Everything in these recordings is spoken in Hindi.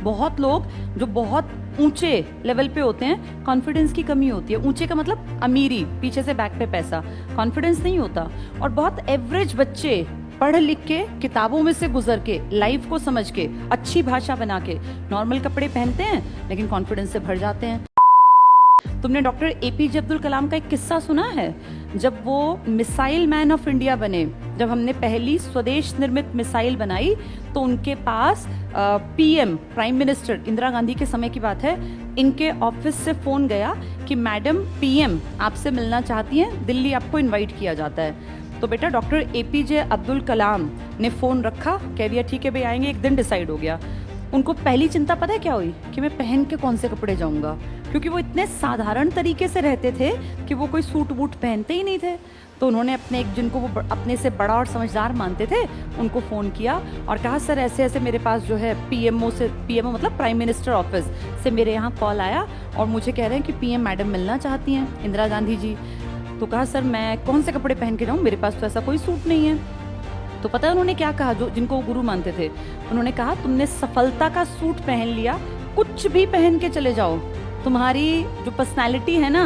बहुत लोग जो बहुत ऊंचे लेवल पे होते हैं, कॉन्फिडेंस की कमी होती है। ऊंचे का मतलब अमीरी, पीछे से बैक पे पैसा, कॉन्फिडेंस नहीं होता। और बहुत एवरेज बच्चे पढ़ लिख के, किताबों में से गुजर के, लाइफ को समझ के, अच्छी भाषा बना के नॉर्मल कपड़े पहनते हैं लेकिन कॉन्फिडेंस से भर जाते हैं। तुमने डॉक्टर एपीजे अब्दुल कलाम का एक किस्सा सुना है? जब वो मिसाइल मैन ऑफ इंडिया बने, जब हमने पहली स्वदेश निर्मित मिसाइल बनाई, तो उनके पास PM, prime minister Indira Gandhi के समय की बात है, इनके ऑफिस से फोन गया कि मैडम पीएम आपसे मिलना चाहती हैं, दिल्ली आपको इनवाइट किया जाता है। तो बेटा डॉक्टर एपीजे अब्दुल कलाम ने फोन रखा, कह दिया ठीक है भाई आएंगे, एक दिन डिसाइड हो गया। उनको पहली चिंता पता है क्या हुई? कि मैं पहन के कौन से कपड़े जाऊंगा, क्योंकि वो इतने साधारण तरीके से रहते थे कि वो कोई सूट बूट पहनते ही नहीं थे। तो उन्होंने अपने एक, जिनको वो अपने से बड़ा और समझदार मानते थे, उनको फ़ोन किया और कहा सर ऐसे ऐसे मेरे पास जो है पीएमओ मतलब प्राइम मिनिस्टर ऑफिस से मेरे यहाँ कॉल आया और मुझे कह रहे हैं कि पीएम मैडम मिलना चाहती हैं, इंदिरा गांधी जी। तो कहा सर मैं कौन से कपड़े पहन के जाऊँ, मेरे पास तो ऐसा कोई सूट नहीं है। तो पता है उन्होंने क्या कहा, जो जिनको वो गुरु मानते थे? उन्होंने कहा तुमने सफलता का सूट पहन लिया, कुछ भी पहन के चले जाओ, तुम्हारी जो पर्सनालिटी है ना,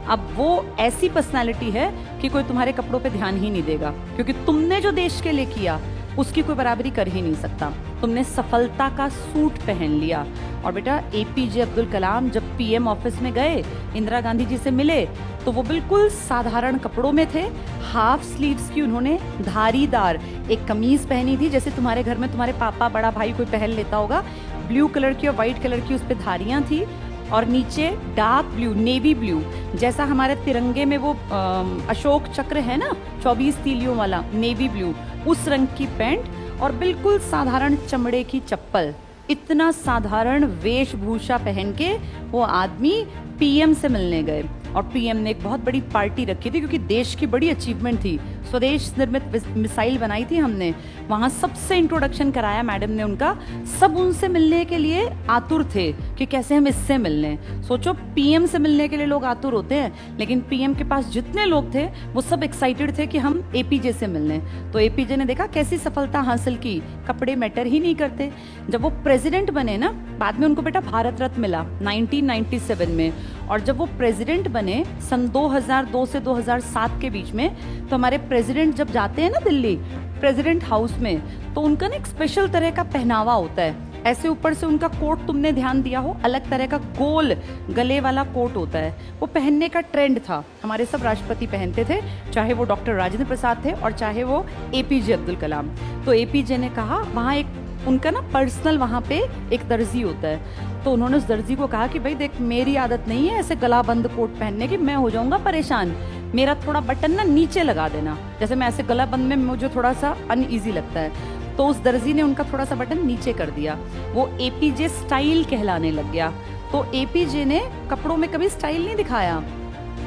अब वो ऐसी पर्सनालिटी है कि कोई तुम्हारे कपड़ों पे ध्यान ही नहीं देगा, क्योंकि तुमने जो देश के लिए किया उसकी कोई बराबरी कर ही नहीं सकता। तुमने सफलता का सूट पहन लिया। और बेटा एपीजे अब्दुल कलाम जब पीएम ऑफिस में गए, इंदिरा गांधी जी से मिले, तो वो बिल्कुल साधारण कपड़ों में थे। हाफ स्लीव्स की उन्होंने धारीदार एक कमीज पहनी थी, जैसे तुम्हारे घर में तुम्हारे पापा, बड़ा भाई कोई पहन लेता होगा, ब्लू कलर की और व्हाइट कलर की उस पर धारियां थी। और नीचे डार्क ब्लू, नेवी ब्लू, जैसा हमारे तिरंगे में वो अशोक चक्र है ना, 24 तीलियों वाला, नेवी ब्लू, उस रंग की पैंट और बिल्कुल साधारण चमड़े की चप्पल। इतना साधारण वेशभूषा पहन के वो आदमी पीएम से मिलने गए। और पीएम ने एक बहुत बड़ी पार्टी रखी थी, क्योंकि देश की बड़ी अचीवमेंट थी, स्वदेश निर्मित मिसाइल बनाई थी हमने, वहाँ सबसे इंट्रोडक्शन कराया मैडम ने उनका। सब उनसे मिलने के लिए आतुर थे कि कैसे हम इससे मिल लें। सोचो पीएम से मिलने के लिए लोग आतुर होते हैं, लेकिन पीएम के पास जितने लोग थे वो सब एक्साइटेड थे कि हम एपीजे से मिल लें। तो एपीजे ने देखा कैसी सफलता हासिल की, कपड़े मैटर ही नहीं करते। जब वो प्रेसिडेंट बने ना, बाद में उनको बेटा भारत रत्न मिला 1997 में। और जब वो प्रेसिडेंट बने सन 2002 से 2007 के बीच में, तो हमारे प्रेसिडेंट जब जाते हैं ना दिल्ली प्रेसिडेंट हाउस में, तो उनका ना एक स्पेशल तरह का पहनावा होता है। ऐसे ऊपर से उनका कोट, तुमने ध्यान दिया हो, अलग तरह का गोल गले वाला कोट होता है, वो पहनने का ट्रेंड था। हमारे सब राष्ट्रपति पहनते थे, चाहे वो डॉक्टर राजेंद्र प्रसाद थे और चाहे वो एपीजे अब्दुल कलाम। तो एपीजे ने कहा, वहाँ एक उनका ना पर्सनल वहाँ पे एक दर्जी होता है, तो उन्होंने उस दर्जी को कहा कि भाई देख, मेरी आदत नहीं है ऐसे गला बंद कोट पहनने की, मैं हो जाऊंगा परेशान, मेरा थोड़ा बटन ना नीचे लगा देना, जैसे मैं ऐसे गला बंद में मुझे थोड़ा सा अनईजी लगता है। तो उस दर्जी ने उनका थोड़ा सा बटन नीचे कर दिया, वो एपीजे स्टाइल कहलाने लग गया। तो एपीजे ने कपड़ों में कभी स्टाइल नहीं दिखाया,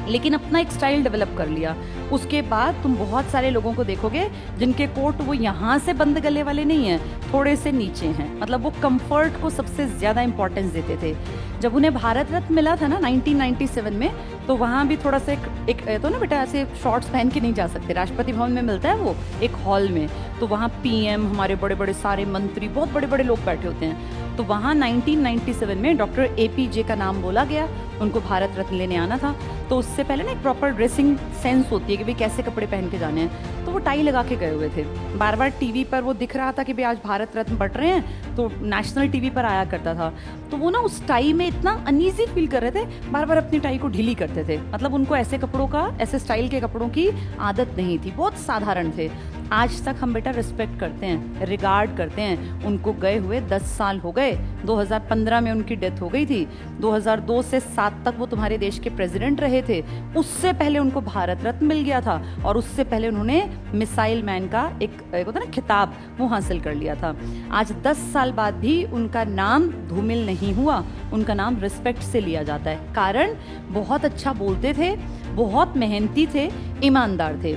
लेकिन अपना एक स्टाइल डेवलप कर लिया। उसके बाद तुम बहुत सारे लोगों को देखोगे जिनके कोट वो यहाँ से बंद गले वाले नहीं हैं, थोड़े से नीचे हैं, मतलब वो कंफर्ट को सबसे ज़्यादा इंपॉर्टेंस देते थे। जब उन्हें भारत रत्न मिला था ना 1997 में, तो वहाँ भी थोड़ा सा एक तो ना बेटा ऐसे शॉर्ट्स पहन के नहीं जा सकते, राष्ट्रपति भवन में मिलता है वो एक हॉल में, तो वहाँ पीएम, हमारे बड़े बड़े सारे मंत्री, बहुत बड़े बड़े लोग बैठे होते हैं। तो वहाँ 1997 में डॉक्टर एपीजे का नाम बोला गया, उनको भारत रत्न लेने आना था। तो उससे पहले ना एक प्रॉपर ड्रेसिंग सेंस होती है कि भाई कैसे कपड़े पहन के जाने हैं, तो वो टाई लगा के गए हुए थे। बार बार टीवी पर वो दिख रहा था कि भाई आज भारत रत्न बट रहे हैं, तो नेशनल टीवी पर आया करता था। तो वो ना उस टाई में इतना अनईजी फील कर रहे थे, बार बार अपनी टाई को ढीली करते थे, मतलब उनको ऐसे कपड़ों का, ऐसे स्टाइल के कपड़ों की आदत नहीं थी, बहुत साधारण थे। आज तक हम बेटा रिस्पेक्ट करते हैं, रिगार्ड करते हैं उनको, गए हुए 10 साल हो गए, 2015 में उनकी डेथ हो गई थी, 2002 से 7 तक वो तुम्हारे देश के प्रेसिडेंट रहे थे, उससे पहले उनको भारत रत्न मिल गया था, और उससे पहले उन्होंने मिसाइल मैन का एक होता ना खिताब, वो हासिल कर लिया था। आज 10 साल बाद भी उनका नाम धूमिल नहीं हुआ, उनका नाम रिस्पेक्ट से लिया जाता है। कारण बहुत अच्छा बोलते थे, बहुत मेहनती थे, ईमानदार थे।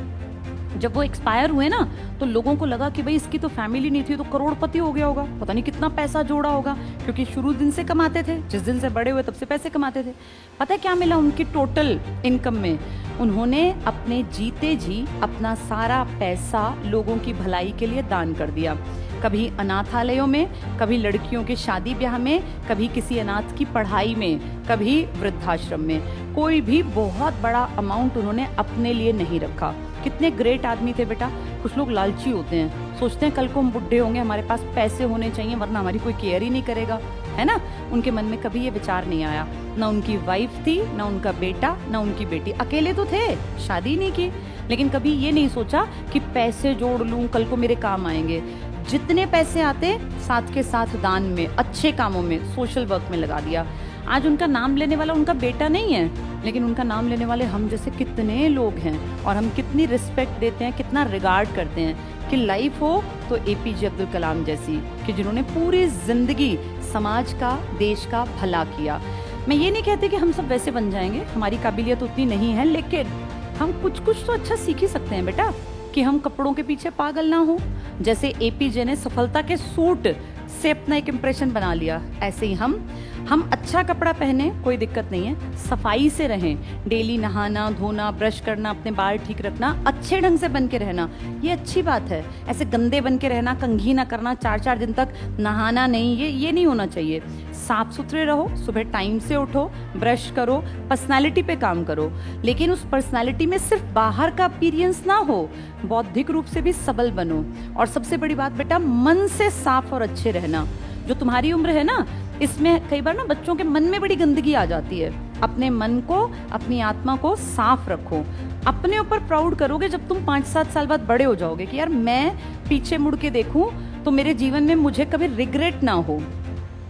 जब वो एक्सपायर हुए ना, तो लोगों को लगा कि भाई इसकी तो फैमिली नहीं थी, तो करोड़पति हो गया होगा, पता नहीं कितना पैसा जोड़ा होगा, क्योंकि शुरू दिन से कमाते थे, जिस दिन से बड़े हुए तब से पैसे कमाते थे। पता है क्या मिला उनकी टोटल इनकम में? उन्होंने अपने जीते जी अपना सारा पैसा लोगों की भलाई के लिए दान कर दिया। कभी अनाथालयों में, कभी लड़कियों के शादी ब्याह में, कभी किसी अनाथ की पढ़ाई में, कभी वृद्धाश्रम में। कोई भी बहुत बड़ा अमाउंट उन्होंने अपने लिए नहीं रखा। कितने ग्रेट आदमी थे बेटा। कुछ लोग लालची होते हैं, सोचते हैं कल को हम बुढ़े होंगे, हमारे पास पैसे होने चाहिए वरना हमारी कोई केयर ही नहीं करेगा, है ना। उनके मन में कभी ये विचार नहीं आया। ना उनकी वाइफ थी, ना उनका बेटा, ना उनकी बेटी, अकेले तो थे, शादी नहीं की, लेकिन कभी ये नहीं सोचा कि पैसे जोड़ लूं, कल को मेरे काम आएंगे। जितने पैसे आते साथ के साथ दान में, अच्छे कामों में, सोशल वर्क में लगा दिया। आज उनका नाम लेने वाला उनका बेटा नहीं है, लेकिन उनका नाम लेने वाले हम जैसे कितने लोग हैं, और हम कितनी रिस्पेक्ट देते हैं, कितना रिगार्ड करते हैं कि लाइफ हो तो एपीजे अब्दुल कलाम जैसी, कि जिन्होंने पूरी जिंदगी समाज का, देश का भला किया। मैं ये नहीं कहती कि हम सब वैसे बन जाएंगे, हमारी काबिलियत उतनी नहीं है, लेकिन हम कुछ कुछ तो अच्छा सीख ही सकते हैं बेटा, कि हम कपड़ों के पीछे पागल ना हो। जैसे एपीजे ने सफलता के सूट से अपना एक इम्प्रेशन बना लिया, ऐसे ही हम अच्छा कपड़ा पहने, कोई दिक्कत नहीं है, सफाई से रहें, डेली नहाना धोना, ब्रश करना, अपने बाल ठीक रखना, अच्छे ढंग से बन के रहना, ये अच्छी बात है। ऐसे गंदे बन के रहना, कंघी ना करना, 4-4 दिन तक नहाना नहीं, ये नहीं होना चाहिए। साफ सुथरे रहो, सुबह टाइम से उठो, ब्रश करो, पर्सनालिटी पे काम करो, लेकिन उस पर्सनालिटी में सिर्फ बाहर का अपीयरेंस ना हो, बौद्धिक रूप से भी सबल बनो। और सबसे बड़ी बात बेटा, मन से साफ और अच्छे रहना। जो तुम्हारी उम्र है ना, इसमें कई बार ना बच्चों के मन में बड़ी गंदगी आ जाती है। अपने मन को, अपनी आत्मा को साफ रखो। अपने ऊपर प्राउड करोगे जब तुम 5-7 साल बाद बड़े हो जाओगे कि यार मैं पीछे मुड़ के देखूं तो मेरे जीवन में मुझे कभी रिग्रेट ना हो।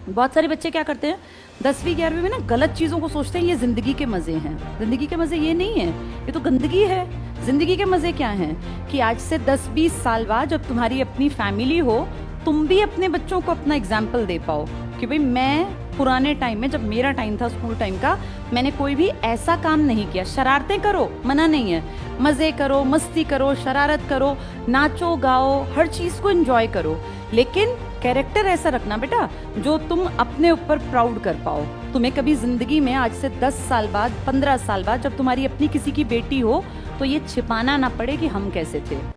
बहुत सारे बच्चे क्या करते हैं, 10वीं 11वीं में ना गलत चीज़ों को सोचते हैं ये ज़िंदगी के मज़े हैं। ज़िंदगी के मज़े ये नहीं है, ये तो गंदगी है। ज़िंदगी के मज़े क्या हैं कि आज से 10-20 साल बाद जब तुम्हारी अपनी फैमिली हो, तुम भी अपने बच्चों को अपना एग्जाम्पल दे पाओ कि भाई मैं पुराने टाइम में, जब मेरा टाइम था स्कूल टाइम का, मैंने कोई भी ऐसा काम नहीं किया। शरारतें करो, मना नहीं है, मज़े करो, मस्ती करो, शरारत करो, नाचो गाओ, हर चीज़ को एंजॉय करो, लेकिन कैरेक्टर ऐसा रखना बेटा जो तुम अपने ऊपर प्राउड कर पाओ। तुम्हें कभी जिंदगी में आज से 10 साल बाद, 15 साल बाद जब तुम्हारी अपनी किसी की बेटी हो, तो ये छिपाना ना पड़े कि हम कैसे थे।